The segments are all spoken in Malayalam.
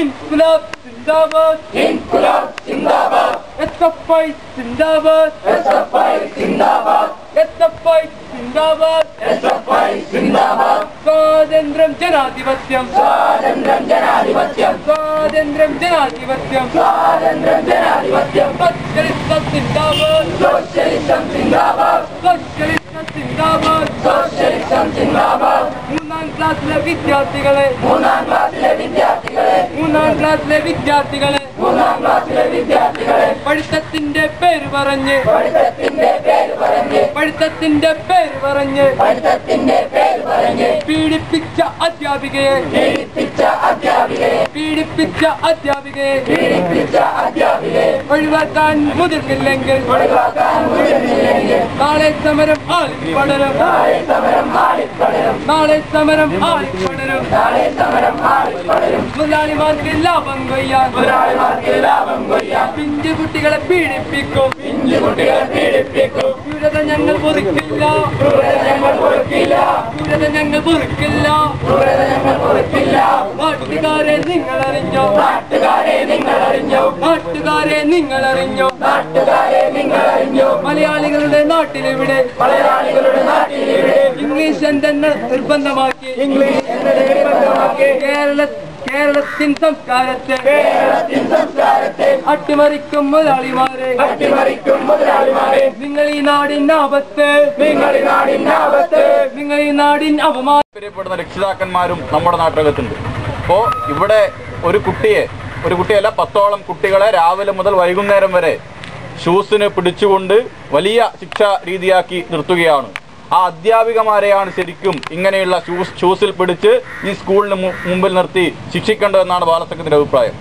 इनकलाब जिंदाबाद, इनकलाब जिंदाबाद, SFI जिंदाबाद, SFI जिंदाबाद, SFI जिंदाबाद, SFI जिंदाबाद, स्वातंत्र्यं जनाधिपत्यं, स्वातंत्र्यं जनाधिपत्यं, स्वातंत्र्यं जनाधिपत्यं, स्वातंत्र्यं जनाधिपत्यं, सोशलिस्म जिंदाबाद, सोशलिസം जिंदाबाद, सोशलिस्म जिंदाबाद, सोशलिസം जिंदाबाद. മൂന്നാം ക്ലാസ്സിലെ വിദ്യാർത്ഥികളെ, മൂന്നാം ക്ലാസ്സിലെ വിദ്യാർത്ഥികളെ, മൂന്നാം ക്ലാസ്സിലെ വിദ്യാർത്ഥികളെ മൂന്നാം ക്ലാസ്സിലെ വിദ്യാർത്ഥികളെ പഠിത്തത്തിന്റെ പേര് പറഞ്ഞ്, പഠിത്തത്തിന്റെ പേര് പറഞ്ഞ്, പഠിത്തത്തിന്റെ പേര് പറഞ്ഞ് പഠിത്തത്തിന്റെ പേര് പറഞ്ഞ് പീഡിപ്പിച്ച അധ്യാപികയെ, പീഡിപ്പിച്ച അധ്യാപികയെ, പീഡിപ്പിച്ച അധ്യാപികയെ പീഡിപ്പിച്ച അധ്യാപികയെ ഒഴിവാക്കാൻ മുതിർന്നില്ലെങ്കിൽ ഒഴിവാക്കാൻ മുതിർന്നില്ലെങ്കിൽ നാളെ സമരം ആളിപ്പടരും, നാളെ സമരം ആളിപ്പടരും, നാളെ സമരം ആളിപ്പടരും. നാളെ സമരം ആളിപ്പടരും. മുതലാളിമാർക്ക് ലാഭം കൊയ്യാൻ, മുതലാളിമാർക്ക് ലാഭം കൊയ്യാൻ പിഞ്ചു കുട്ടികളെ പീഡിപ്പിക്കും, പിഞ്ചു കുട്ടികളെ പീഡിപ്പിക്കും. ക്രൂരത ഞങ്ങൾ പൊറുക്കില്ല, ക്രൂരത ഞങ്ങൾ പൊറുക്കില്ല, ക്രൂരത ഞങ്ങൾ പൊറുക്കില്ല. ക്രൂരത ഞങ്ങൾ പൊറുക്കില്ല. നാട്ടുകാരെ നിങ്ങൾ അറിഞ്ഞോ, നാട്ടുകാരെ നിങ്ങൾ അറിഞ്ഞോ, നാട്ടുകാരെ നിങ്ങൾ അറിഞ്ഞോ, നാട്ടുകാരെ നിങ്ങൾ അറിഞ്ഞോ, മലയാളികളുടെ നാട്ടിലിവിടെ മലയാളികളുടെ നാട്ടിലിവിടെ ഇംഗ്ലീഷ് എന്തെന്ന് നിർബന്ധമാക്കി, ഇംഗ്ലീഷ് എന്നത് നിർബന്ധമാക്കി കേരളത്തിൻ സംസ്കാരത്തെ, കേരളത്തിൻ സംസ്കാരത്തെ അട്ടിമറിക്കും മുതലാളിമാരെ, അട്ടിമറിക്കും മുതലാളിമാരെ, നിങ്ങൾ ഈ നാടിൻ ആപത്ത്, നിങ്ങൾ ഈ നാടിൻ ആപത്ത്, നിങ്ങൾ ഈ നാടിൻ അപമാനം. താല്പര്യപ്പെടുന്ന രക്ഷിതാക്കന്മാരും നമ്മുടെ നാട്ടകത്തുണ്ട്. അപ്പോൾ ഇവിടെ ഒരു കുട്ടിയല്ല 10ഓളം കുട്ടികളെ രാവിലെ മുതൽ വൈകുന്നേരം വരെ ഷൂസിന് പിടിച്ചുകൊണ്ട് വലിയ ശിക്ഷാ രീതിയാക്കി നിർത്തുകയാണ്. ആ അധ്യാപികമാരെയാണ് ശരിക്കും ഇങ്ങനെയുള്ള ഷൂസിൽ പിടിച്ച് ഈ സ്കൂളിന് മുമ്പിൽ നിർത്തി ശിക്ഷിക്കേണ്ടതെന്നാണ് ബാലസംഘത്തിന്റെ അഭിപ്രായം.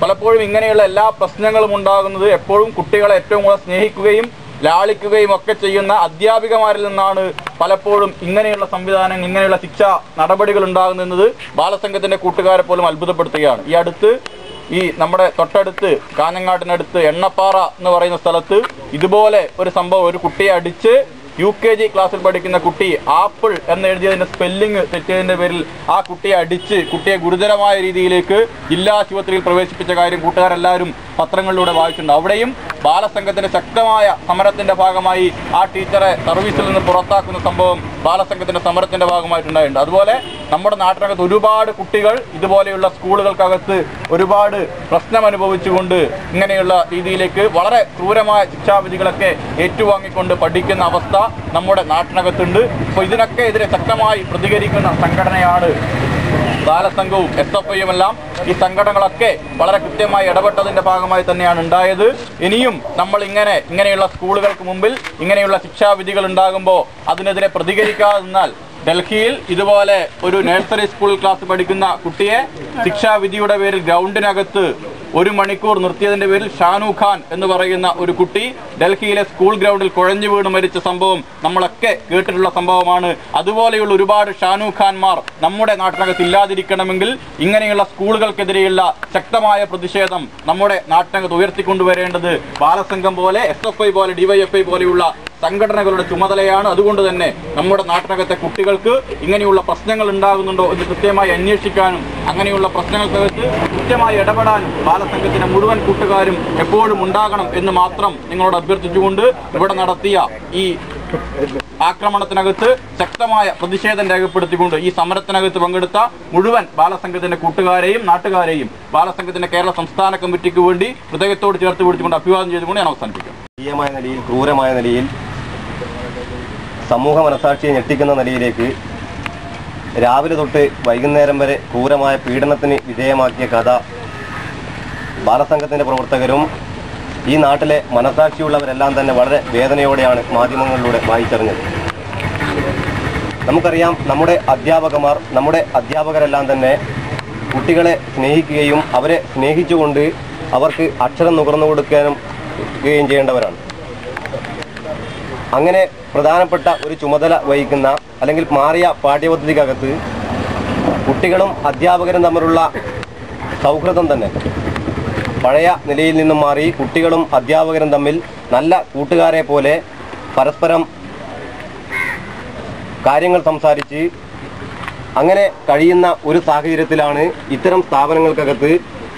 പലപ്പോഴും ഇങ്ങനെയുള്ള എല്ലാ പ്രശ്നങ്ങളും ഉണ്ടാകുന്നത് എപ്പോഴും കുട്ടികളെ ഏറ്റവും കൂടുതൽ സ്നേഹിക്കുകയും ലാളിക്കുകയും ഒക്കെ ചെയ്യുന്ന അധ്യാപികമാരിൽ നിന്നാണ് പലപ്പോഴും ഇങ്ങനെയുള്ള സംവിധാനങ്ങൾ, ഇങ്ങനെയുള്ള ശിക്ഷാ നടപടികൾ ഉണ്ടാകുന്നത് ബാലസംഘത്തിന്റെ കൂട്ടുകാരെ പോലും അത്ഭുതപ്പെടുത്തുകയാണ്. ഈ അടുത്ത് നമ്മുടെ തൊട്ടടുത്ത് കാഞ്ഞങ്ങാട്ടിനടുത്ത് എണ്ണപ്പാറ എന്ന് പറയുന്ന സ്ഥലത്ത് ഇതുപോലെ ഒരു സംഭവം, ഒരു കുട്ടിയെ അടിച്ച് UKG ക്ലാസ്സിൽ പഠിക്കുന്ന കുട്ടി ആപ്പിൾ എന്ന് എഴുതിയതിന്റെ സ്പെല്ലിംഗ് തെറ്റിയതിന്റെ പേരിൽ ആ കുട്ടിയെ അടിച്ച് കുട്ടിയെ ഗുരുതരമായ രീതിയിലേക്ക് ജില്ലാ ആശുപത്രിയിൽ പ്രവേശിപ്പിച്ച കാര്യം കൂട്ടുകാരെല്ലാവരും പത്രങ്ങളിലൂടെ വായിച്ചിട്ടുണ്ട്. അവിടെയും ബാലസംഘത്തിന്റെ ശക്തമായ സമരത്തിന്റെ ഭാഗമായി ആ ടീച്ചറെ സർവീസിൽ നിന്ന് പുറത്താക്കുന്ന സംഭവം ബാലസംഘത്തിന്റെ സമരത്തിന്റെ ഭാഗമായിട്ടുണ്ടായിട്ടുണ്ട്. അതുപോലെ നമ്മുടെ നാട്ടിനകത്ത് ഒരുപാട് കുട്ടികൾ ഇതുപോലെയുള്ള സ്കൂളുകൾക്കകത്ത് ഒരുപാട് പ്രശ്നം അനുഭവിച്ചുകൊണ്ട് ഇങ്ങനെയുള്ള രീതിയിലേക്ക് വളരെ ക്രൂരമായ ശിക്ഷാവിധികളൊക്കെ ഏറ്റുവാങ്ങിക്കൊണ്ട് പഠിക്കുന്ന അവസ്ഥ നമ്മുടെ നാട്ടിനകത്തുണ്ട്. അപ്പോൾ ഇതിനൊക്കെ എതിരെ ശക്തമായി പ്രതികരിക്കുന്ന സംഘടനയാണ് ബാലസംഘവും SFIയും എല്ലാം. ഈ സംഘടനകളൊക്കെ വളരെ കൃത്യമായി ഇടപെട്ടതിന്റെ ഭാഗമായി തന്നെയാണ് ഉണ്ടായത്. ഇനിയും നമ്മൾ ഇങ്ങനെയുള്ള സ്കൂളുകൾക്ക് മുമ്പിൽ ഇങ്ങനെയുള്ള ശിക്ഷാവിധികൾ ഉണ്ടാകുമ്പോൾ അതിനെതിരെ പ്രതികരിക്കാതെ നിന്നാൽ ഡൽഹിയിൽ ഇതുപോലെ ഒരു നഴ്സറി സ്കൂൾ ക്ലാസ് പഠിക്കുന്ന കുട്ടിയെ ശിക്ഷാവിധിയുടെ പേരിൽ ഗ്രൗണ്ടിനകത്ത് 1 മണിക്കൂർ നിർത്തിയതിന്റെ പേരിൽ ഷാനു ഖാൻ എന്ന് പറയുന്ന ഒരു കുട്ടി ഡൽഹിയിലെ സ്കൂൾ ഗ്രൗണ്ടിൽ കുഴഞ്ഞു വീണ് മരിച്ച സംഭവം നമ്മളൊക്കെ കേട്ടിട്ടുള്ള സംഭവമാണ്. അതുപോലെയുള്ള ഒരുപാട് ഷാനു ഖാൻമാർ നമ്മുടെ നാട്ടിനകത്ത് ഇല്ലാതിരിക്കണമെങ്കിൽ ഇങ്ങനെയുള്ള സ്കൂളുകൾക്കെതിരെയുള്ള ശക്തമായ പ്രതിഷേധം നമ്മുടെ നാട്ടിനകത്ത് ഉയർത്തിക്കൊണ്ടുവരേണ്ടത് ബാലസംഘം പോലെ, SFI പോലെ, DYFI പോലെയുള്ള സംഘടനകളുടെ ചുമതലയാണ്. അതുകൊണ്ട് തന്നെ നമ്മുടെ നാട്ടിനകത്തെ കുട്ടികൾക്ക് ഇങ്ങനെയുള്ള പ്രശ്നങ്ങൾ ഉണ്ടാകുന്നുണ്ടോ എന്ന് കൃത്യമായി അന്വേഷിക്കാനും അങ്ങനെയുള്ള പ്രശ്നങ്ങൾക്കകത്ത് കൃത്യമായി ഇടപെടാനും ബാലസംഘത്തിന്റെ മുഴുവൻ കൂട്ടുകാരും എപ്പോഴും ഉണ്ടാകണം എന്ന് മാത്രം നിങ്ങളോട് അഭ്യർത്ഥിച്ചുകൊണ്ട് ഇവിടെ നടത്തിയ ഈ ആക്രമണത്തിനകത്ത് ശക്തമായ പ്രതിഷേധം രേഖപ്പെടുത്തിക്കൊണ്ട് ഈ സമരത്തിനകത്ത് പങ്കെടുത്ത മുഴുവൻ ബാലസംഘത്തിന്റെ കൂട്ടുകാരെയും നാട്ടുകാരെയും ബാലസംഘത്തിന്റെ കേരള സംസ്ഥാന കമ്മിറ്റിക്ക് വേണ്ടി ഹൃദയത്തോട് ചേർത്ത് പിടിച്ചുകൊണ്ട് അഭിവാദം ചെയ്തുകൊണ്ട് ഞാൻ അവസാനിപ്പിക്കാം. നിലയിൽ ക്രൂരമായ നിലയിൽ സമൂഹ മനസാക്ഷിയെ ഞെട്ടിക്കുന്ന നിലയിലേക്ക് രാവിലെ തൊട്ട് വൈകുന്നേരം വരെ ക്രൂരമായ പീഡനത്തിന് വിധേയമാക്കിയ കഥ ബാലസംഘത്തിൻ്റെ പ്രവർത്തകരും ഈ നാട്ടിലെ മനസാക്ഷിയുള്ളവരെല്ലാം തന്നെ വളരെ വേദനയോടെയാണ് മാധ്യമങ്ങളിലൂടെ വായിച്ചറിഞ്ഞത്. നമുക്കറിയാം, നമ്മുടെ അധ്യാപകരെല്ലാം തന്നെ കുട്ടികളെ സ്നേഹിക്കുകയും അവരെ സ്നേഹിച്ചുകൊണ്ട് അവർക്ക് അക്ഷരം നുകർന്നു കൊടുക്കുകയും ചെയ്യേണ്ടവരാണ്. അങ്ങനെ പ്രധാനപ്പെട്ട ഒരു ചുമതല വഹിക്കുന്ന അല്ലെങ്കിൽ മാറിയ പാഠ്യപദ്ധതിക്കകത്ത് കുട്ടികളും അധ്യാപകരും തമ്മിലുള്ള സൗഹൃദം തന്നെ പഴയ നിലയിൽ നിന്നും മാറി കുട്ടികളും അധ്യാപകരും തമ്മിൽ നല്ല കൂട്ടുകാരെ പോലെ പരസ്പരം കാര്യങ്ങൾ സംസാരിച്ച് അങ്ങനെ കഴിയുന്ന ഒരു സാഹചര്യത്തിലാണ് ഇത്തരം സ്ഥാപനങ്ങൾക്കകത്ത്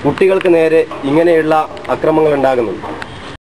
കുട്ടികൾക്ക് നേരെ ഇങ്ങനെയുള്ള അക്രമങ്ങൾ ഉണ്ടാകുന്നുണ്ട്.